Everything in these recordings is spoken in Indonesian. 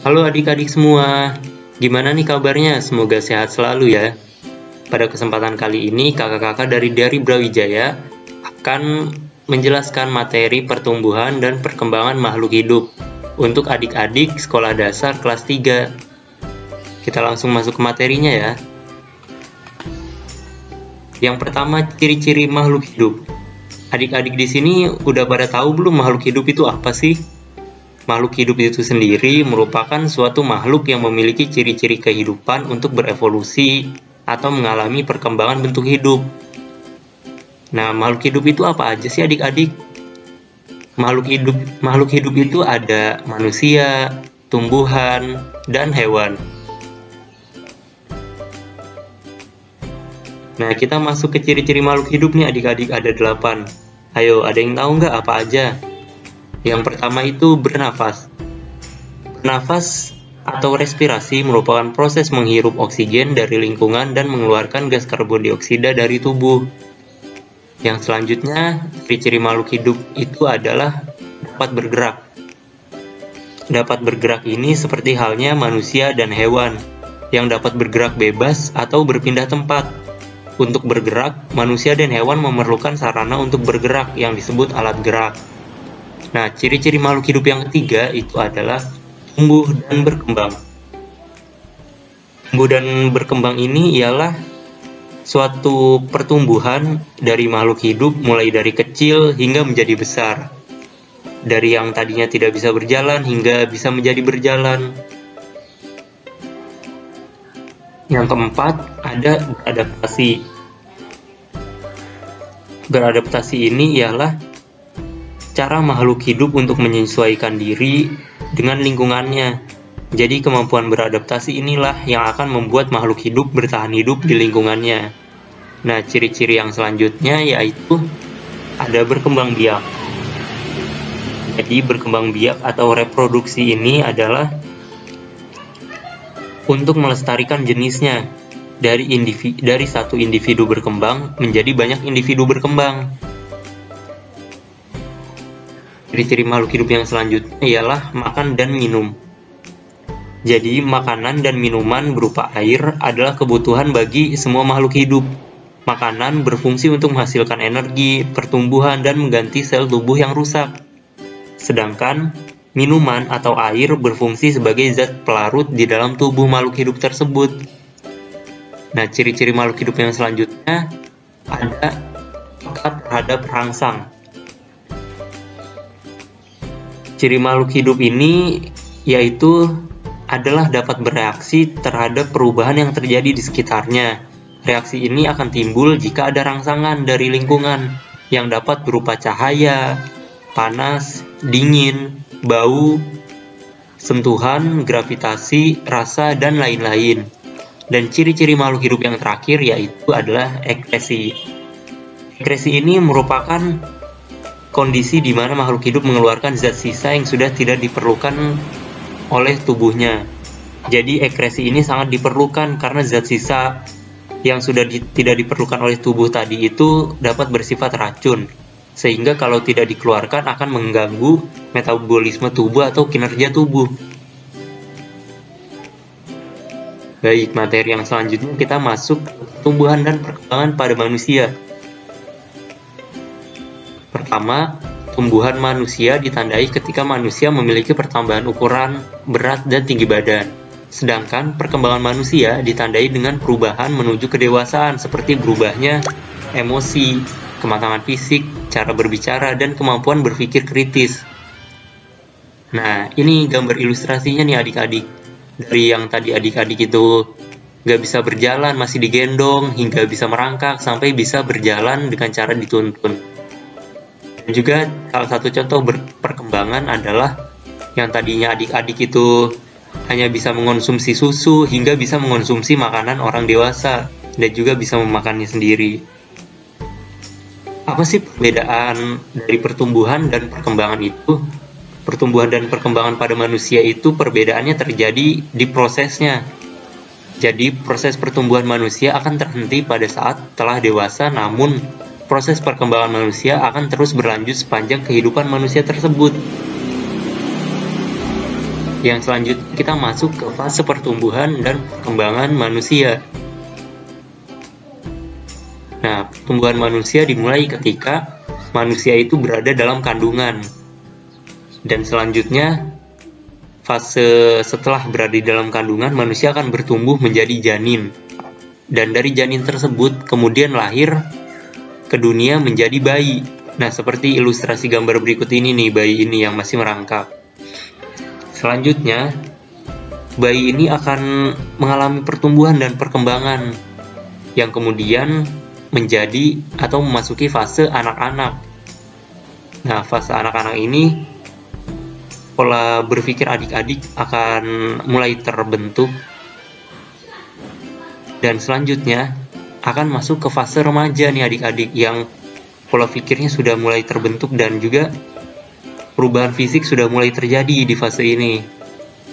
Halo adik-adik semua, gimana nih kabarnya? Semoga sehat selalu ya. Pada kesempatan kali ini, kakak-kakak dari Brawijaya akan menjelaskan materi pertumbuhan dan perkembangan makhluk hidup untuk adik-adik sekolah dasar kelas 3. Kita langsung masuk ke materinya ya. Yang pertama, ciri-ciri makhluk hidup. Adik-adik di sini udah pada tahu belum makhluk hidup itu apa sih? Makhluk hidup itu sendiri merupakan suatu makhluk yang memiliki ciri-ciri kehidupan untuk berevolusi atau mengalami perkembangan bentuk hidup. Nah, makhluk hidup itu apa aja sih adik-adik? Makhluk hidup itu ada manusia, tumbuhan, dan hewan. Nah, kita masuk ke ciri-ciri makhluk hidup nih adik-adik, ada 8. Ayo, ada yang tahu nggak apa aja? Yang pertama itu bernafas. Bernafas atau respirasi merupakan proses menghirup oksigen dari lingkungan dan mengeluarkan gas karbon dioksida dari tubuh. Yang selanjutnya, ciri-ciri makhluk hidup itu adalah dapat bergerak. Dapat bergerak ini seperti halnya manusia dan hewan yang dapat bergerak bebas atau berpindah tempat. Untuk bergerak, manusia dan hewan memerlukan sarana untuk bergerak yang disebut alat gerak. Nah, ciri-ciri makhluk hidup yang ketiga itu adalah tumbuh dan berkembang. Tumbuh dan berkembang ini ialah suatu pertumbuhan dari makhluk hidup mulai dari kecil hingga menjadi besar. Dari yang tadinya tidak bisa berjalan hingga bisa menjadi berjalan. Yang keempat, ada beradaptasi. Beradaptasi ini ialah cara makhluk hidup untuk menyesuaikan diri dengan lingkungannya. Jadi kemampuan beradaptasi inilah yang akan membuat makhluk hidup bertahan hidup di lingkungannya. Nah, ciri-ciri yang selanjutnya yaitu ada berkembang biak. Jadi berkembang biak atau reproduksi ini adalah untuk melestarikan jenisnya dari satu individu berkembang menjadi banyak individu berkembang. Ciri-ciri makhluk hidup yang selanjutnya ialah makan dan minum. Jadi, makanan dan minuman berupa air adalah kebutuhan bagi semua makhluk hidup. Makanan berfungsi untuk menghasilkan energi, pertumbuhan, dan mengganti sel tubuh yang rusak. Sedangkan, minuman atau air berfungsi sebagai zat pelarut di dalam tubuh makhluk hidup tersebut. Nah, ciri-ciri makhluk hidup yang selanjutnya ada peka terhadap rangsang. Ciri makhluk hidup ini yaitu adalah dapat bereaksi terhadap perubahan yang terjadi di sekitarnya. Reaksi ini akan timbul jika ada rangsangan dari lingkungan yang dapat berupa cahaya, panas, dingin, bau, sentuhan, gravitasi, rasa, dan lain-lain. Dan ciri-ciri makhluk hidup yang terakhir yaitu adalah ekresi. Ekresi ini merupakan kondisi di mana makhluk hidup mengeluarkan zat sisa yang sudah tidak diperlukan oleh tubuhnya. Jadi ekresi ini sangat diperlukan karena zat sisa yang sudah tidak diperlukan oleh tubuh tadi itu dapat bersifat racun. Sehingga kalau tidak dikeluarkan akan mengganggu metabolisme tubuh atau kinerja tubuh. Baik, materi yang selanjutnya kita masuk ke pertumbuhan dan perkembangan pada manusia. Pertama, tumbuhan manusia ditandai ketika manusia memiliki pertambahan ukuran, berat, dan tinggi badan. Sedangkan perkembangan manusia ditandai dengan perubahan menuju kedewasaan seperti berubahnya emosi, kematangan fisik, cara berbicara, dan kemampuan berpikir kritis. Nah, ini gambar ilustrasinya nih adik-adik. Dari yang tadi adik-adik itu nggak bisa berjalan, masih digendong, hingga bisa merangkak, sampai bisa berjalan dengan cara dituntun. Dan juga salah satu contoh perkembangan adalah yang tadinya adik-adik itu hanya bisa mengonsumsi susu hingga bisa mengonsumsi makanan orang dewasa dan juga bisa memakannya sendiri. Apa sih perbedaan dari pertumbuhan dan perkembangan itu? Pertumbuhan dan perkembangan pada manusia itu perbedaannya terjadi di prosesnya. Jadi proses pertumbuhan manusia akan terhenti pada saat telah dewasa, namun proses perkembangan manusia akan terus berlanjut sepanjang kehidupan manusia tersebut. Yang selanjutnya kita masuk ke fase pertumbuhan dan perkembangan manusia. Nah, pertumbuhan manusia dimulai ketika manusia itu berada dalam kandungan. Dan selanjutnya, fase setelah berada di dalam kandungan, manusia akan bertumbuh menjadi janin. Dan dari janin tersebut kemudian lahir ke dunia menjadi bayi. Nah, seperti ilustrasi gambar berikut ini nih, bayi ini yang masih merangkak. Selanjutnya, bayi ini akan mengalami pertumbuhan dan perkembangan yang kemudian menjadi atau memasuki fase anak-anak. Nah, fase anak-anak ini pola berpikir adik-adik akan mulai terbentuk dan selanjutnya akan masuk ke fase remaja nih adik-adik yang pola pikirnya sudah mulai terbentuk dan juga perubahan fisik sudah mulai terjadi di fase ini.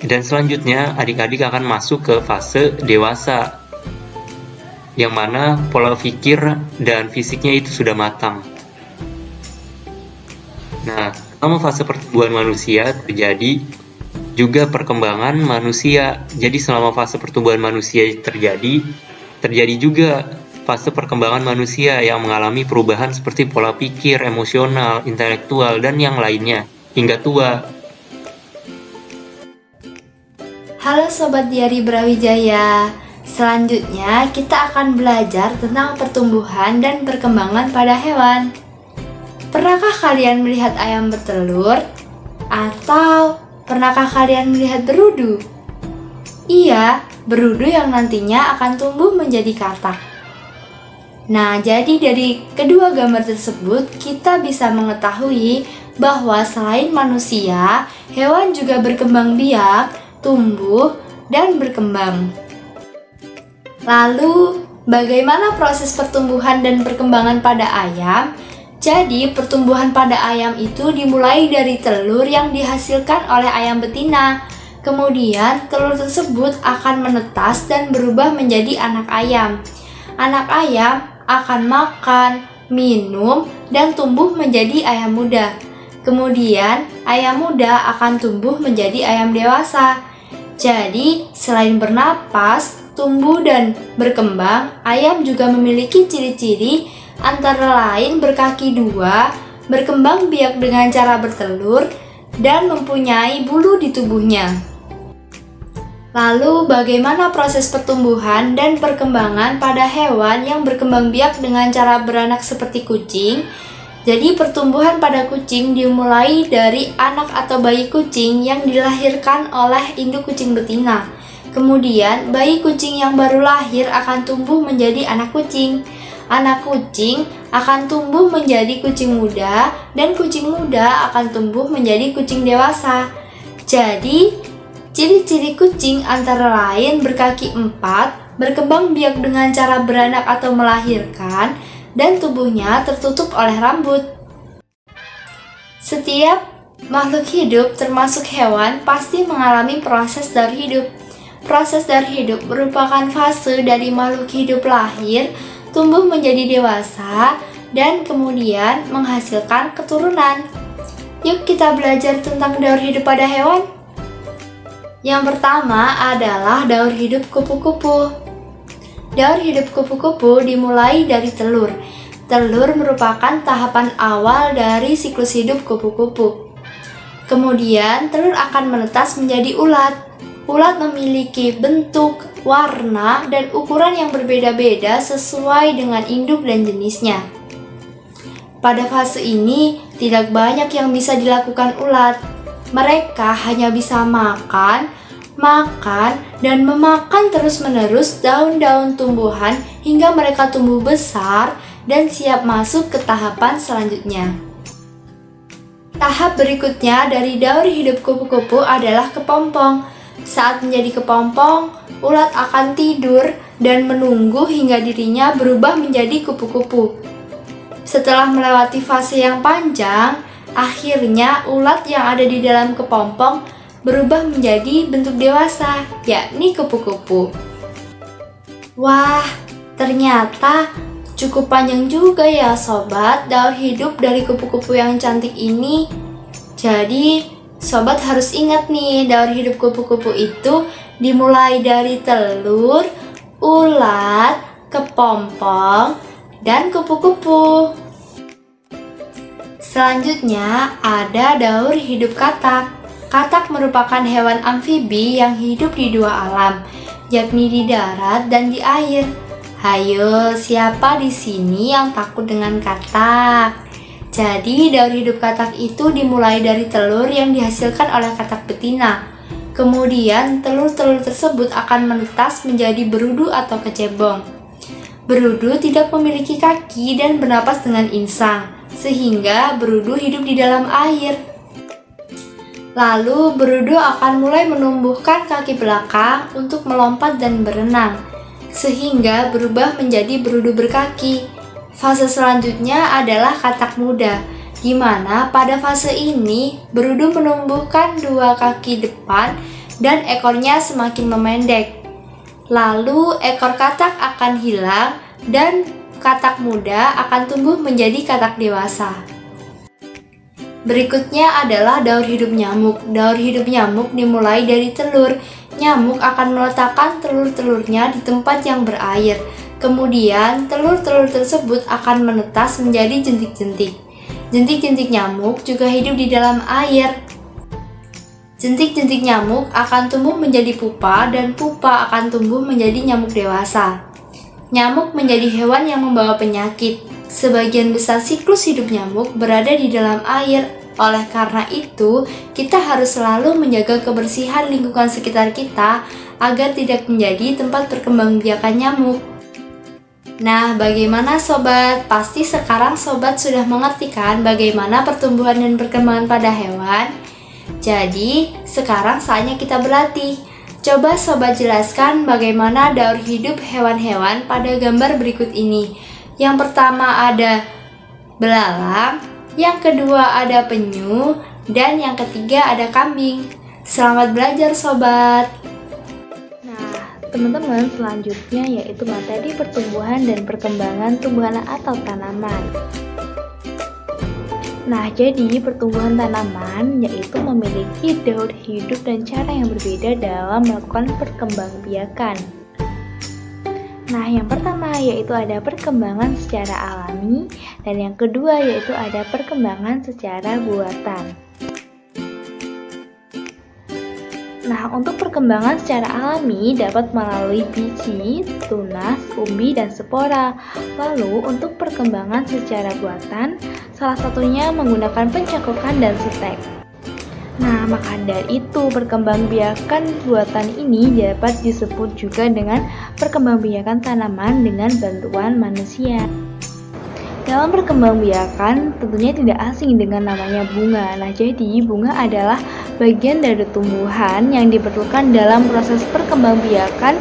Dan selanjutnya adik-adik akan masuk ke fase dewasa yang mana pola pikir dan fisiknya itu sudah matang. Nah, selama fase pertumbuhan manusia terjadi juga perkembangan manusia. Jadi selama fase pertumbuhan manusia terjadi juga fase perkembangan manusia yang mengalami perubahan seperti pola pikir, emosional, intelektual, dan yang lainnya, hingga tua. Halo Sobat Diari Brawijaya, selanjutnya kita akan belajar tentang pertumbuhan dan perkembangan pada hewan. Pernahkah kalian melihat ayam bertelur? Atau pernahkah kalian melihat berudu? Iya, berudu yang nantinya akan tumbuh menjadi katak. Nah, jadi dari kedua gambar tersebut kita bisa mengetahui bahwa selain manusia, hewan juga berkembang biak, tumbuh, dan berkembang. Lalu, bagaimana proses pertumbuhan dan perkembangan pada ayam? Jadi, pertumbuhan pada ayam itu dimulai dari telur yang dihasilkan oleh ayam betina. Kemudian, telur tersebut akan menetas dan berubah menjadi anak ayam. Anak ayam akan makan, minum, dan tumbuh menjadi ayam muda. Kemudian, ayam muda akan tumbuh menjadi ayam dewasa. Jadi, selain bernapas, tumbuh, dan berkembang, ayam juga memiliki ciri-ciri antara lain berkaki dua, berkembang biak dengan cara bertelur, dan mempunyai bulu di tubuhnya. Lalu, bagaimana proses pertumbuhan dan perkembangan pada hewan yang berkembang biak dengan cara beranak seperti kucing? Jadi, pertumbuhan pada kucing dimulai dari anak atau bayi kucing yang dilahirkan oleh induk kucing betina. Kemudian, bayi kucing yang baru lahir akan tumbuh menjadi anak kucing. Anak kucing akan tumbuh menjadi kucing muda, dan kucing muda akan tumbuh menjadi kucing dewasa. Jadi, ciri-ciri kucing antara lain berkaki 4, berkembang biak dengan cara beranak atau melahirkan, dan tubuhnya tertutup oleh rambut. Setiap makhluk hidup termasuk hewan pasti mengalami proses daur hidup. Proses daur hidup merupakan fase dari makhluk hidup lahir, tumbuh menjadi dewasa, dan kemudian menghasilkan keturunan. Yuk kita belajar tentang daur hidup pada hewan. Yang pertama adalah daur hidup kupu-kupu. Daur hidup kupu-kupu dimulai dari telur. Telur merupakan tahapan awal dari siklus hidup kupu-kupu. Kemudian telur akan menetas menjadi ulat. Ulat memiliki bentuk, warna, dan ukuran yang berbeda-beda sesuai dengan induk dan jenisnya. Pada fase ini, tidak banyak yang bisa dilakukan ulat. Mereka hanya bisa makan, dan memakan terus-menerus daun-daun tumbuhan hingga mereka tumbuh besar dan siap masuk ke tahapan selanjutnya. Tahap berikutnya dari daur hidup kupu-kupu adalah kepompong. Saat menjadi kepompong, ulat akan tidur dan menunggu hingga dirinya berubah menjadi kupu-kupu. Setelah melewati fase yang panjang, akhirnya ulat yang ada di dalam kepompong berubah menjadi bentuk dewasa, yakni kupu-kupu. Wah, ternyata cukup panjang juga ya sobat daur hidup dari kupu-kupu yang cantik ini. Jadi, Sobat harus ingat nih, daur hidup kupu-kupu itu dimulai dari telur, ulat, kepompong, dan kupu-kupu. Selanjutnya ada daur hidup katak. Katak merupakan hewan amfibi yang hidup di dua alam, yakni di darat dan di air. Hayo, siapa di sini yang takut dengan katak? Jadi, daur hidup katak itu dimulai dari telur yang dihasilkan oleh katak betina. Kemudian, telur-telur tersebut akan menetas menjadi berudu atau kecebong. Berudu tidak memiliki kaki dan bernapas dengan insang, sehingga berudu hidup di dalam air. Lalu, berudu akan mulai menumbuhkan kaki belakang untuk melompat dan berenang, sehingga berubah menjadi berudu berkaki. Fase selanjutnya adalah katak muda, di mana pada fase ini berudu menumbuhkan dua kaki depan dan ekornya semakin memendek. Lalu ekor katak akan hilang dan katak muda akan tumbuh menjadi katak dewasa. Berikutnya adalah daur hidup nyamuk. Daur hidup nyamuk dimulai dari telur. Nyamuk akan meletakkan telur-telurnya di tempat yang berair. Kemudian, telur-telur tersebut akan menetas menjadi jentik-jentik. Jentik-jentik nyamuk juga hidup di dalam air. Jentik-jentik nyamuk akan tumbuh menjadi pupa dan pupa akan tumbuh menjadi nyamuk dewasa. Nyamuk menjadi hewan yang membawa penyakit. Sebagian besar siklus hidup nyamuk berada di dalam air. Oleh karena itu, kita harus selalu menjaga kebersihan lingkungan sekitar kita agar tidak menjadi tempat perkembangbiakan nyamuk. Nah, bagaimana sobat? Pasti sekarang sobat sudah mengerti kan bagaimana pertumbuhan dan perkembangan pada hewan? Jadi, sekarang saatnya kita berlatih. Coba sobat jelaskan bagaimana daur hidup hewan-hewan pada gambar berikut ini. Yang pertama ada belalang, yang kedua ada penyu, dan yang ketiga ada kambing. Selamat belajar sobat! Teman-teman, selanjutnya yaitu materi pertumbuhan dan perkembangan tumbuhan atau tanaman. Nah, jadi pertumbuhan tanaman yaitu memiliki daur hidup dan cara yang berbeda dalam melakukan perkembangbiakan. Nah, yang pertama yaitu ada perkembangan secara alami, dan yang kedua yaitu ada perkembangan secara buatan. Nah, untuk perkembangan secara alami dapat melalui biji, tunas, umbi, dan spora. Lalu, untuk perkembangan secara buatan, salah satunya menggunakan pencakokan dan stek. Nah, maka dari itu perkembangbiakan buatan ini dapat disebut juga dengan perkembangbiakan tanaman dengan bantuan manusia. Dalam perkembangbiakan tentunya tidak asing dengan namanya bunga. Nah, jadi bunga adalah bagian dari tumbuhan yang diperlukan dalam proses perkembangbiakan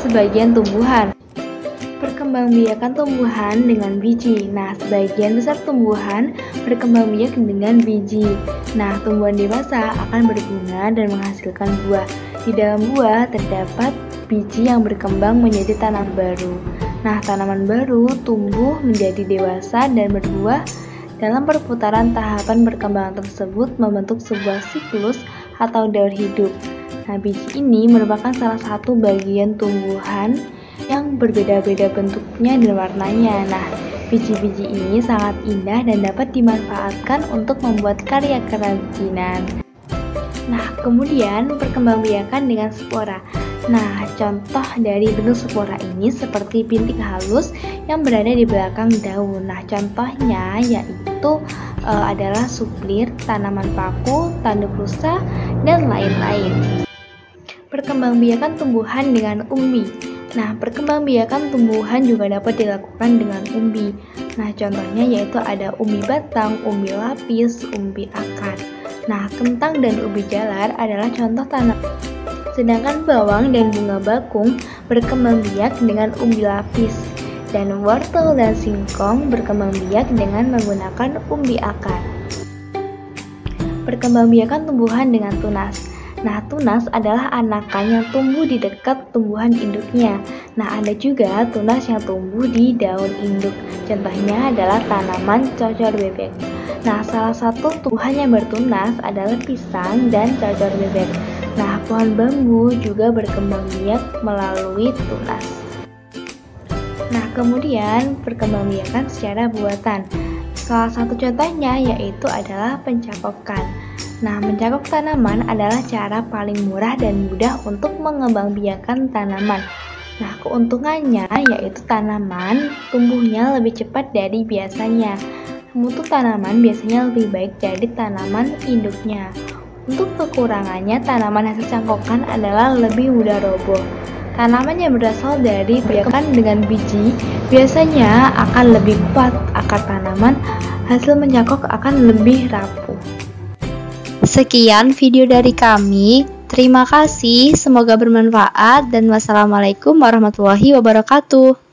sebagian tumbuhan. Perkembangbiakan tumbuhan dengan biji. Nah, sebagian besar tumbuhan berkembangbiak dengan biji. Nah, tumbuhan dewasa akan berbunga dan menghasilkan buah. Di dalam buah terdapat biji yang berkembang menjadi tanaman baru. Nah, tanaman baru tumbuh menjadi dewasa dan berbuah. Dalam perputaran tahapan perkembangan tersebut membentuk sebuah siklus atau daur hidup. Nah, biji ini merupakan salah satu bagian tumbuhan yang berbeda-beda bentuknya dan warnanya. Nah, biji-biji ini sangat indah dan dapat dimanfaatkan untuk membuat karya kerajinan. Nah, kemudian perkembangbiakan dengan spora. Nah, contoh dari bentuk spora ini seperti bintik halus yang berada di belakang daun. Nah, contohnya yaitu adalah suplir, tanaman paku, tanduk rusa, dan lain-lain. Perkembangbiakan tumbuhan dengan umbi. Nah, perkembangbiakan tumbuhan juga dapat dilakukan dengan umbi. Nah, contohnya yaitu ada umbi batang, umbi lapis, umbi akar. Nah, kentang dan ubi jalar adalah contoh tanaman. Sedangkan bawang dan bunga bakung berkembang biak dengan umbi lapis, dan wortel dan singkong berkembang biak dengan menggunakan umbi akar. Perkembangbiakan tumbuhan dengan tunas. Nah, tunas adalah anakan yang tumbuh di dekat tumbuhan induknya. Nah, ada juga tunas yang tumbuh di daun induk. Contohnya adalah tanaman cocor bebek. Nah, salah satu tumbuhan yang bertunas adalah pisang dan cocor bebek. Nah, pohon bambu juga berkembang biak melalui tunas. Nah, kemudian perkembangbiakan secara buatan. Salah satu contohnya yaitu adalah pencakokan. Nah, mencakok tanaman adalah cara paling murah dan mudah untuk mengembangbiakan tanaman. Nah, keuntungannya yaitu tanaman tumbuhnya lebih cepat dari biasanya. Mutu tanaman biasanya lebih baik dari tanaman induknya. Untuk kekurangannya, tanaman hasil cangkokan adalah lebih mudah roboh. Tanaman yang berasal dari biakan dengan biji biasanya akan lebih kuat, akar tanaman hasil mencangkok akan lebih rapuh. Sekian video dari kami. Terima kasih, semoga bermanfaat dan wassalamualaikum warahmatullahi wabarakatuh.